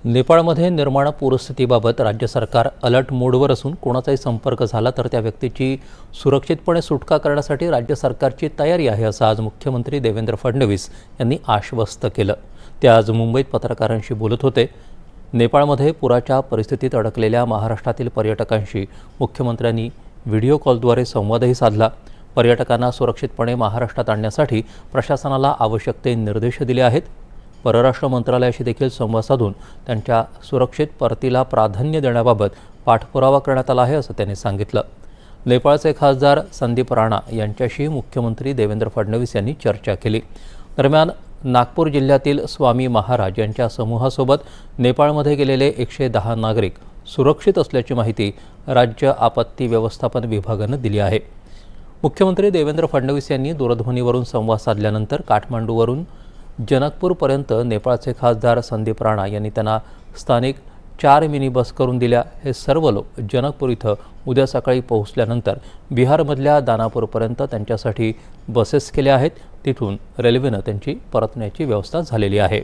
नेपाळमध्ये निर्माण पूरस्थितीबाबत राज्य सरकार अलर्ट मोडवर असून कोणाचाही संपर्क झाला तर त्या व्यक्तीची सुरक्षितपणे सुटका करण्यासाठी राज्य सरकारची तयारी आहे असं आज मुख्यमंत्री देवेंद्र फडणवीस यांनी आश्वस्त केलं। ते आज मुंबईत पत्रकारांशी बोलत होते। नेपाळमध्ये पुराच्या परिस्थितीत अडकलेल्या महाराष्ट्रातील पर्यटकांशी मुख्यमंत्र्यांनी व्हिडिओ कॉलद्वारे संवादही साधला। पर्यटकांना सुरक्षितपणे महाराष्ट्रात आणण्यासाठी प्रशासनाला आवश्यक ते निर्देश दिले आहेत। परराष्ट्र मंत्रालयाशी देखील संवाद साधून त्यांच्या सुरक्षित परतीला प्राधान्य देण्याबाबत पाठपुरावा करण्यात आला आहे असं त्यांनी सांगितलं। नेपाळचे खासदार संदीप राणा यांच्याशी मुख्यमंत्री देवेंद्र फडणवीस यांनी चर्चा केली। दरम्यान नागपूर जिल्ह्यातील स्वामी महाराज यांच्या समूहासोबत नेपाळमध्ये गेलेले 110 नागरिक सुरक्षित असल्याची माहिती राज्य आपत्ती व्यवस्थापन विभागानं दिली आहे। मुख्यमंत्री देवेंद्र फडणवीस यांनी दूरध्वनीवरून संवाद साधल्यानंतर काठमांडूवरून जनकपूरपर्यंत नेपाळचे खासदार संदीप राणा यांनी त्यांना स्थानिक 4 मिनी बस करून दिल्या। हे सर्व लोक जनकपूर इथं उद्या सकाळी पोहोचल्यानंतर बिहारमधल्या दानापूरपर्यंत त्यांच्यासाठी बसेस केल्या आहेत। तिथून रेल्वेनं त्यांची परतण्याची व्यवस्था झालेली आहे।